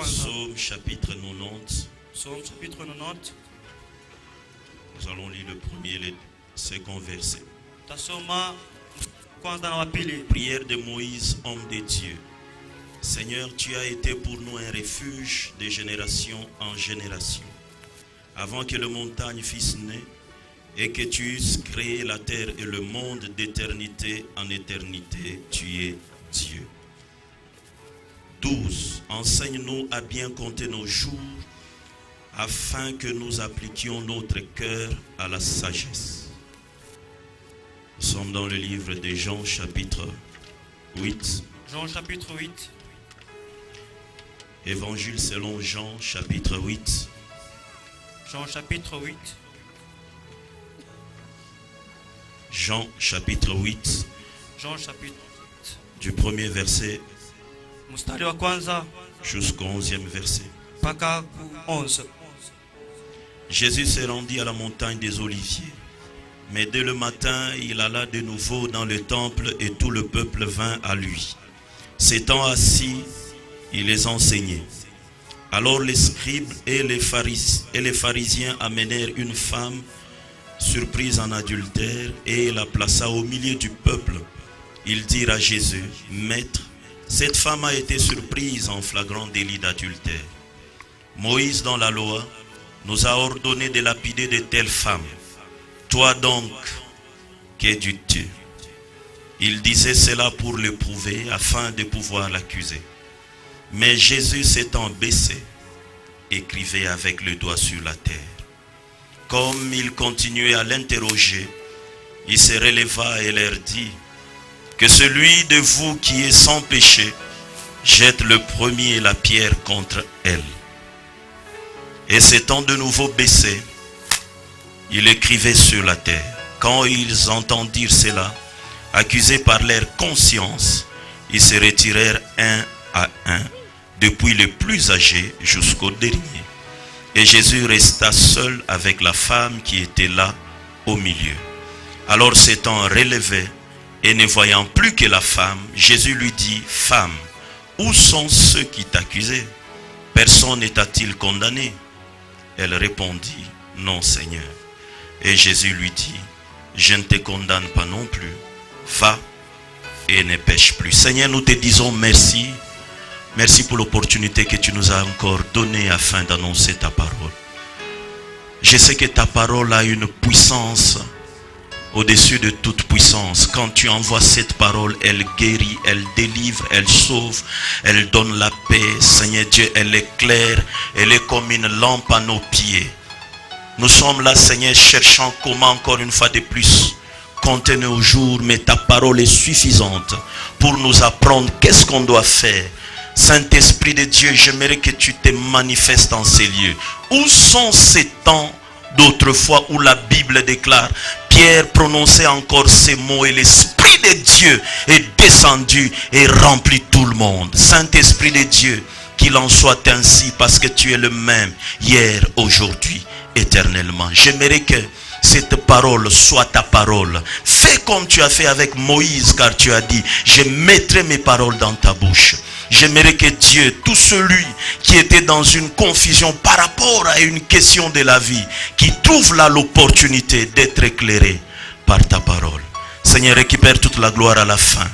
Psaume chapitre 90. Psaume chapitre 90. Nous allons lire le premier et le second verset. Prière de Moïse, homme de Dieu. Seigneur, tu as été pour nous un refuge de génération en génération. Avant que le montagne fût né et que tu eusses créé la terre et le monde d'éternité en éternité, tu es Dieu. 12. Enseigne-nous à bien compter nos jours, afin que nous appliquions notre cœur à la sagesse. Nous sommes dans le livre de Jean chapitre 8. Jean chapitre 8. Évangile selon Jean chapitre 8. Jean chapitre 8. Jean chapitre 8. Jean chapitre 8. Du premier verset mstari wa kwanza jusqu'au 11e verset. Paka 11. Jésus se rendit à la montagne des Oliviers. Mais dès le matin, il alla de nouveau dans le temple et tout le peuple vint à lui. S'étant assis, il les enseignait. Alors les scribes et les pharisiens amenèrent une femme surprise en adultère et la plaça au milieu du peuple. Ils dirent à Jésus, « Maître, cette femme a été surprise en flagrant délit d'adultère. Moïse dans la loi nous a ordonné de lapider de telles femmes. Toi donc, que dis-tu » Il disait cela pour l'éprouver afin de pouvoir l'accuser. Mais Jésus s'étant baissé, écrivait avec le doigt sur la terre. Comme il continuait à l'interroger, il se releva et leur dit, que celui de vous qui est sans péché jette le premier la pierre contre elle. Et s'étant de nouveau baissé, il écrivait sur la terre. Quand ils entendirent cela, accusés par leur conscience, ils se retirèrent un à un, depuis le plus âgé jusqu'au dernier. Et Jésus resta seul avec la femme qui était là au milieu. Alors s'étant relevé, et ne voyant plus que la femme, Jésus lui dit, « Femme, où sont ceux qui t'accusaient? Personne ne t'a-t-il condamné ?» Elle répondit, « Non, Seigneur. » Et Jésus lui dit, « Je ne te condamne pas non plus. Va et ne pêche plus. » Seigneur, nous te disons merci. Merci pour l'opportunité que tu nous as encore donnée afin d'annoncer ta parole. Je sais que ta parole a une puissance au-dessus de toute puissance. Quand tu envoies cette parole, elle guérit, elle délivre, elle sauve, elle donne la paix. Seigneur Dieu, elle éclaire, elle est comme une lampe à nos pieds. Nous sommes là, Seigneur, cherchant comment encore une fois de plus compter nos jours, mais ta parole est suffisante pour nous apprendre qu'est-ce qu'on doit faire. Saint-Esprit de Dieu, j'aimerais que tu te manifestes en ces lieux. Où sont ces temps d'autrefois où la Bible déclare, Pierre prononçait encore ces mots et l'Esprit de Dieu est descendu et remplit tout le monde. Saint-Esprit de Dieu, qu'il en soit ainsi parce que tu es le même hier, aujourd'hui, éternellement. J'aimerais que cette parole soit ta parole. Fais comme tu as fait avec Moïse, car tu as dit, je mettrai mes paroles dans ta bouche. J'aimerais que Dieu, tout celui qui était dans une confusion par rapport à une question de la vie, qui trouve là l'opportunité d'être éclairé par ta parole. Seigneur, récupère toute la gloire à la fin.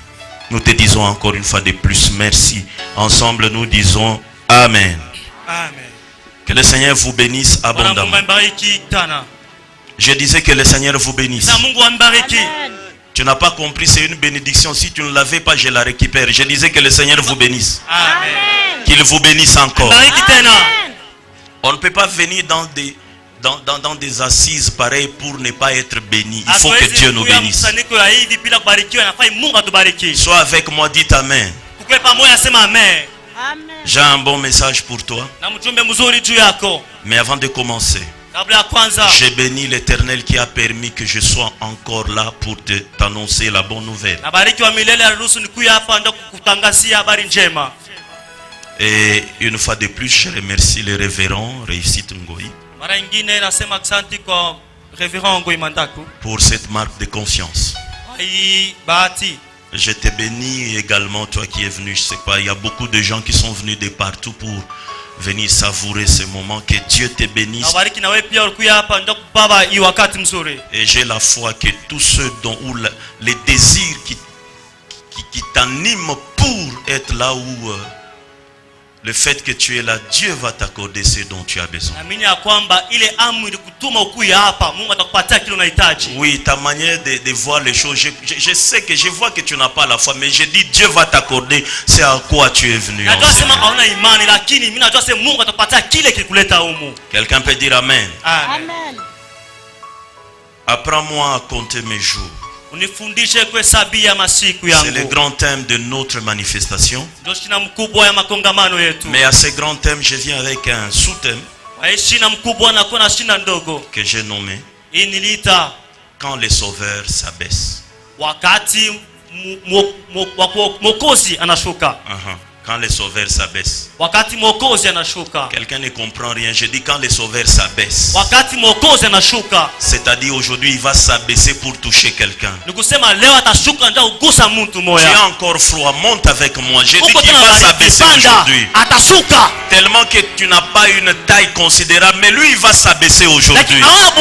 Nous te disons encore une fois de plus merci. Ensemble nous disons Amen. Amen. Que le Seigneur vous bénisse Bwana Mungu abondamment. ambariki tana. Je disais que le Seigneur vous bénisse. Na Mungu ambariki. Tu n'as pas compris, c'est une bénédiction. Si tu ne l'avais pas, je la récupère. Je disais que le Seigneur vous bénisse. Amen. Qu'il vous bénisse encore. Bariki tena. On ne peut pas venir dans des assises pareilles pour ne pas être béni. Il faut que Dieu nous bénisse. Mkusanyiko ya hivi bila kubarikiwa nafai Mungu atubariki. Sois avec moi, dites Amen. Tukue pamoja sema amen. J'ai un bon message pour toi. Na mjumbe mzuri juu yako. Mais avant de commencer, Kabla ya kwanza, j'ai béni l'Éternel qui a permis que je sois encore là pour t'annoncer la bonne nouvelle. nabariki wa milele aliruhusu nikuja hapa ndio kukutangazia habari njema. Et une fois de plus, je remercie le révérend Réussite Ngoi Mara nyingine nasema asante kwa Reverend Ngoi Mandaku. pour cette marque de confiance. Hii bahati. Je te bénis également, toi qui es venu. Je sais pas, il y a beaucoup de gens qui sont venus de partout pour venir savourer ce moment. Que Dieu te bénisse. Nabariki na wewe pia ulikuja hapa ndio baba hii wakati mzuri. Et j'ai la foi que tous ceux dont les désirs qui t'animent pour être là où le fait que tu es là, Dieu va t'accorder ce dont tu as besoin. Naamini ya kwamba ile amri ilikutuma ukuja hapa, Mungu atakupatia kile unahitaji. Oui, ta manière de voir les choses, je sais que je vois que tu n'as pas la foi, mais je dis Dieu va t'accorder c'est à quoi tu es venu. Najua sema hauna imani lakini mimi najua sema Mungu atakupatia kile kilikuleta humu. Quelqu'un peut dire Amen. Amen. Apprends-moi à compter mes jours. Unifundishe kuhesabia masiku C'est le yangu. grand thème de notre manifestation. Ndio shina mkubwa ya makongamano yetu. Mais à ce grand thème, je viens avec un sous-thème Kwa shina mkubwa na kuna shina ndogo. que j'ai nommé Hii niliita Quand les sauveurs s'abaissent. wakati mwokozi anashuka. Quand les sauveurs s'abaissent. Wakati mwokozi anashuka. Quelqu'un ne comprend rien. Je dis quand les sauveurs s'abaissent. Wakati mwokozi anashuka. C'est-à-dire aujourd'hui il va s'abaisser pour toucher quelqu'un. Nikusema leo atashuka ndio kugusa mtu Tu moja. as encore froid, monte avec moi. Je dis qu'il va s'abaisser aujourd'hui. Atashuka. Tellement que tu n'as pas une taille considérable, mais lui il va s'abaisser aujourd'hui. Tellement que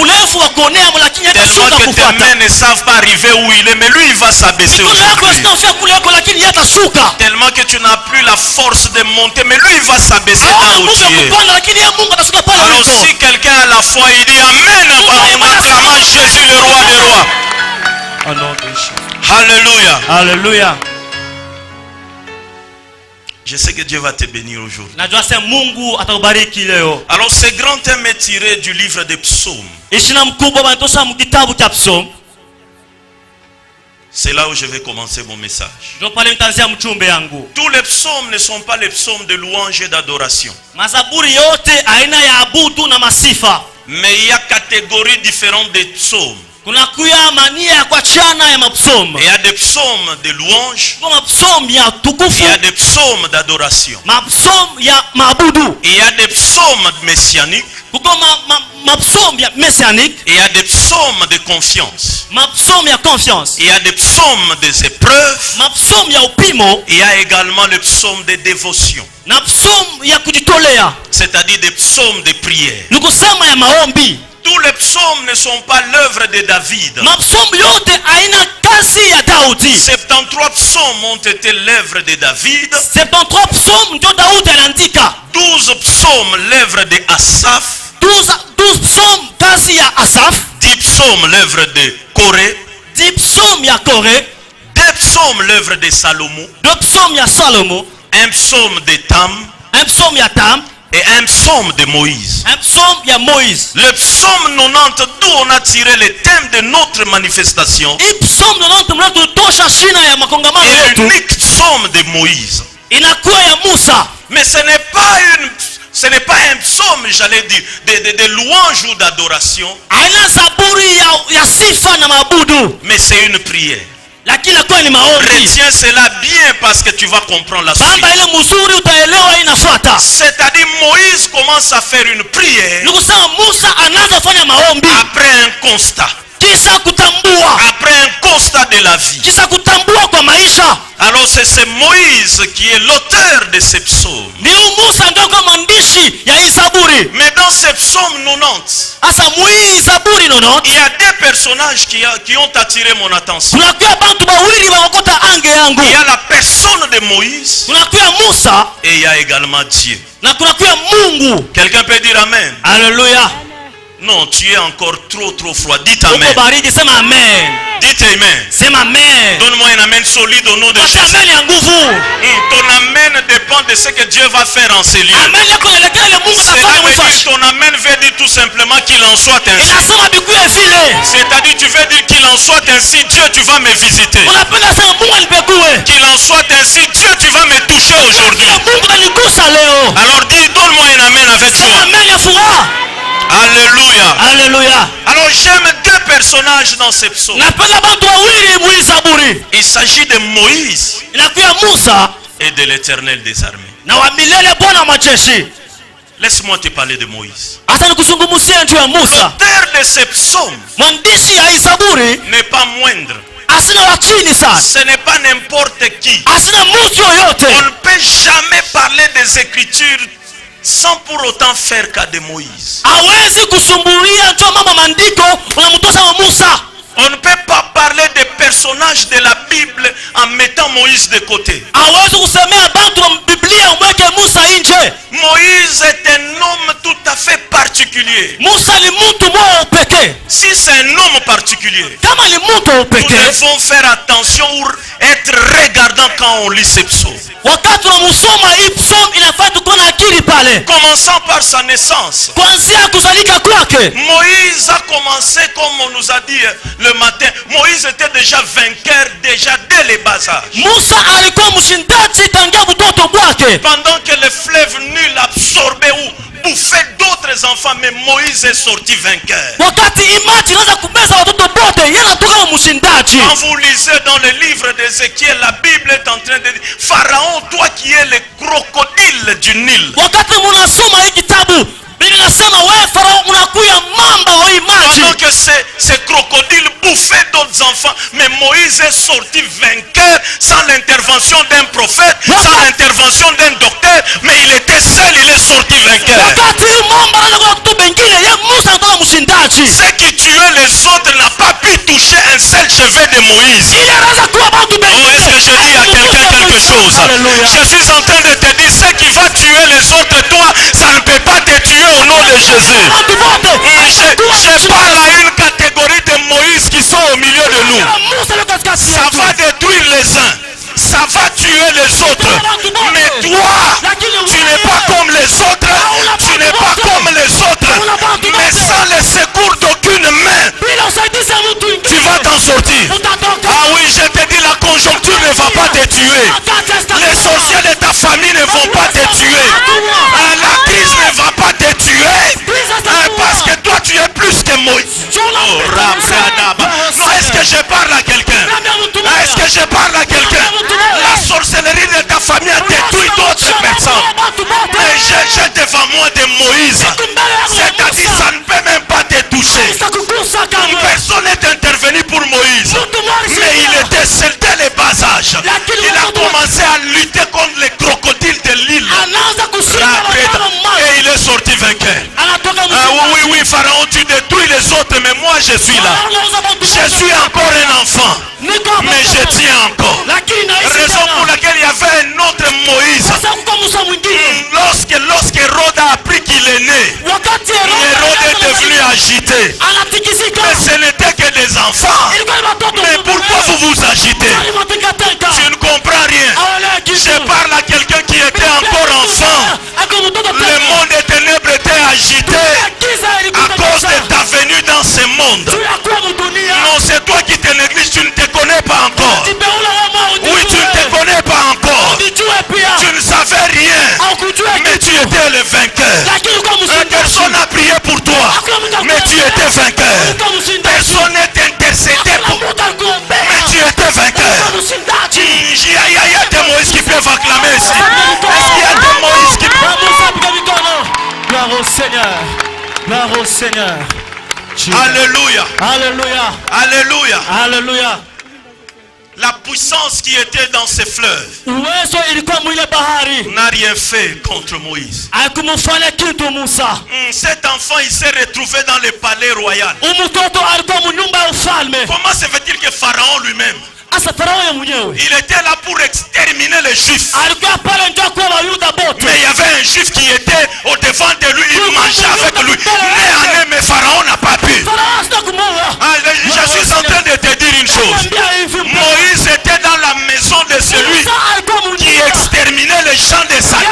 tes mains ne savent pas arriver où il est, mais lui il va s'abaisser aujourd'hui. Tellement que tu n'as plus la force de monter, mais lui il va s'abaisser là où tu es. Alors si quelqu'un a la foi, il dit Amen en acclamant Jésus le roi des rois. Alléluia. Alléluia. Je sais que Dieu va te bénir aujourd'hui. Najua sema Mungu atakubariki leo. Alors ce grand thème est tiré du livre des psaumes. Ishina mkubwa banatosha mkitabu cha Psalm. C'est là où je vais commencer mon message. Ndio pale nitaanzia mchumbe yangu. Tous les psaumes ne sont pas les psaumes de louange et d'adoration. Mazaburi yote aina ya abudu na masifa. Mais il y a catégories différentes de psaumes. Kuna kuya mania ya kuachana ya mapsomo. Il y a des psaumes de louange. Kuna mapsomo ya tukufu. Il y a des psaumes d'adoration. Mapsomo ya maabudu. Il y a des psaumes messianiques. Kuko mapsomo ya messianique. Il y a des psaumes de confiance. Mapsomo ya confiance. Il y a des psaumes des épreuves. Mapsomo ya upimo. Il y a également le psaume de dévotion. Na psomo ya kujitolea. C'est-à-dire des psaumes de prière. Nikusema ya maombi. Tous les psaumes ne sont pas l'œuvre de David. 73 psaumes ont été l'œuvre de David. 12 psaumes l'œuvre de Asaph. 12 psaumes kazi ya Asaph. 10 psaumes l'œuvre de Corée. 10 psaumes ya Corée. 2 psaumes l'œuvre de Salomon. 2 psaumes ya Salomon. 1 psaume de Tam. 1 psaume ya Tam. Et 1 psaume de Moïse. 1 psaume ya Moïse. Le psaume 90 d'où on a tiré le thème de notre manifestation. Et psaume 90 tosha shina ya makongamano yetu. L'unique psaume de Moïse. Inakuwa ya Musa. Mais ce n'est pas un psaume, j'allais dire, de louange ou d'adoration. Aina zaburi ya sifa na mabudu. Mais c'est une prière. Lakini kwa ni maombi. Retiens cela bien parce que tu vas comprendre la suite. Baba ile mzuri utaelewa inafuata. C'est-à-dire Moïse commence à faire une prière. Nikusema Musa anaanza kufanya maombi. Après un constat. Kisa kutambua. Après un constat de la vie. Kisa kutambua kwa maisha. Alors c'est Moïse qui est l'auteur de ces psaumes. Ni Musa ndio kwa mwandishi ya hii Zaburi. Mais dans ces psaumes 90, Asa mwi Zaburi 90. il y a deux personnages qui ont attiré mon attention. Kunakuwa bantu bawili bakokota ange yangu. Il y a la personne de Moïse. Kunakuwa Musa. Et il y a également Dieu. Na kunakuwa Mungu. Quelqu'un peut dire amen. Alléluia. Non, tu es encore trop froid. Dites amen. Uko baridi, sema amen. Dites amen. Sema amen. Donne-moi un amen solide au nom de Jésus. Amen ya nguvu. Ton amen dépend de ce que Dieu va faire en ces lieux. Amen yako inaelekea ile Mungu Cela atafanya veut dire, mwisho. ton amen veut dire tout simplement qu'il en soit ainsi. Inasema bikuye vile. C'est-à-dire tu veux dire qu'il en soit ainsi, Dieu tu vas me visiter. Unapenda sema Mungu anipegue. Qu'il en soit ainsi, Dieu tu vas me toucher aujourd'hui. Mungu anigusa leo. Alors dis, donne-moi un amen avec Sema joie. amen ya furaha. Alléluia. Alléluia. Alors j'aime deux personnages dans ces psaumes. Napenda bantu wawili mwi Zaburi. Il s'agit de Moïse Inakuwa Musa et de l'Éternel des armées. na wa milele Bwana wa majeshi. Laisse-moi te parler de Moïse. Hata nikuzungumzie juu ya Musa. L'auteur de ces psaumes Mwandishi ya hii Zaburi n'est pas moindre. asina wa chini sana. Ce n'est pas n'importe qui. Asina mtu yoyote. On ne peut jamais parler des Écritures sans pour autant faire cas de Moïse. Hawezi kusumbulia njoo mama maandiko unamtosa wa Musa. On ne peut pas parler des personnages de la Bible en mettant Moïse de côté. Hawezi kusemea bantu wa Biblia umweke Musa nje. Moïse est un homme tout à fait particulier. Musa ni mtu mmoja upekee. Si c'est un homme particulier, Kama ni mtu nous upekee, devons faire attention ou être regardant quand on lit ces psaumes. wakati tunamsoma hii psalm inafaa tuko na akili pale. Commençons par sa naissance. Kuanzia kuzalika kwake. Moïse a commencé comme on nous a dit le matin. Moïse était déjà vainqueur déjà dès les bas âges. Musa alikuwa mshindaji tangia utoto kwake. Pendant que le fleuve Nil absorbait ou bouffait d'autres enfants, mais Moïse est sorti vainqueur. Wakati imati inaweza kumeza watoto wote, yeye anatoka mshindaji. Quand vous lisez dans le livre d'Ézéchiel, la Bible est en train de dire Pharaon, toi qui es le crocodile du Nil. Wakati mnasoma hii kitabu, Biblia inasema wewe Farao unakuya mamba wa maji. Pendant que ces crocodiles bouffaient d'autres enfants, mais Moïse est sorti vainqueur sans l'intervention d'un prophète, sans l'intervention d'un docteur, mais il était seul, il est sorti vainqueur. Wakati mamba anakuwa kutu bengine, yeye Musa anatoka mshindaji. Ceux qui tuaient les autres n'a pas pu toucher un seul cheveu de Moïse. Ili anaweza kuwa bantu bengine. Oh, est-ce que je dis à quelqu'un quelque chose? Je suis en train de te dire, ce qui va tuer les autres, toi, ça ne peut pas te tuer au nom de Jésus. Je parle à une catégorie de Moïse qui sont au milieu de nous. Ça va détruire les uns, ça va tuer les autres. Mais toi, tu n'es pas comme les autres, tu n'es pas comme les autres. Mais sans le secours d'aucune main, tu vas t'en sortir. Ah oui, je te dis, la conjoncture ne va pas te tuer. Les sorciers de ta famille ne vont pas te tuer. La crise ne va pas te tuer. Parce que toi, tu es plus que Moïse. Oh, non, est-ce que je parle à quelqu'un? Est-ce que je parle à quelqu'un? La sorcellerie de ta famille a détruit d'autres personnes. Mais j'ai devant moi de Moïse. C'est-à-dire, ça ne peut même pas te toucher. Personne n'est intervenu pour Moïse. Mais il était seul dès les bas âges. Il a commencé à lutter contre les crocodiles de l'île. Et il est sorti vainqueur. Oui, Pharaon, tu détruis les autres, mais moi je suis là. Je suis encore un enfant, mais je tiens encore. Raison pour laquelle il y avait un autre Moïse. Lorsque Hérode a appris qu'il est né, Hérode est devenu agité. Mais ce n'était que des enfants. Mais pourquoi vous vous agitez? Tu ne comprends rien. Je parle à quelqu'un qui était encore enfant. Le monde des ténèbres était agité à cause de ta venue dans ce monde. Non, c'est toi qui te négliges, tu ne te connais pas encore. Oui, tu ne te connais pas encore. Tu ne savais rien, mais tu étais le vainqueur. Personne n'a prié pour toi, mais tu étais vainqueur. Personne n'est intercédé pour toi, mais tu étais vainqueur. Il y a des Moïse qui peuvent acclamer ici. Est-ce qu'il y a des Moïse qui peuvent... Gloire au Seigneur. Gloire au Seigneur. kushinda. Alléluia. Haleluya. Alléluia. Haleluya. La puissance qui était dans ces fleuves Uwezo ilikuwa mwile bahari. n'a rien fait contre Moïse. Hakumfanya kitu Musa. Cet enfant, il s'est retrouvé dans le palais royal. Mtoto alikuwa mnyumba ya ufalme. Comment se fait-il que Pharaon lui-même, Asa Farao yeye mwenyewe il était là pour exterminer les Juifs, alikuwa pale ndio kwa Wayuda bote. mais il y avait un Juif qui était au devant de lui, il mangeait avec lui. Mais Pharaon n'a pas pu. Farao sitakumua. Je suis en train de te dire une chose. Moïse était dans la maison de celui qui exterminait les gens de Satan.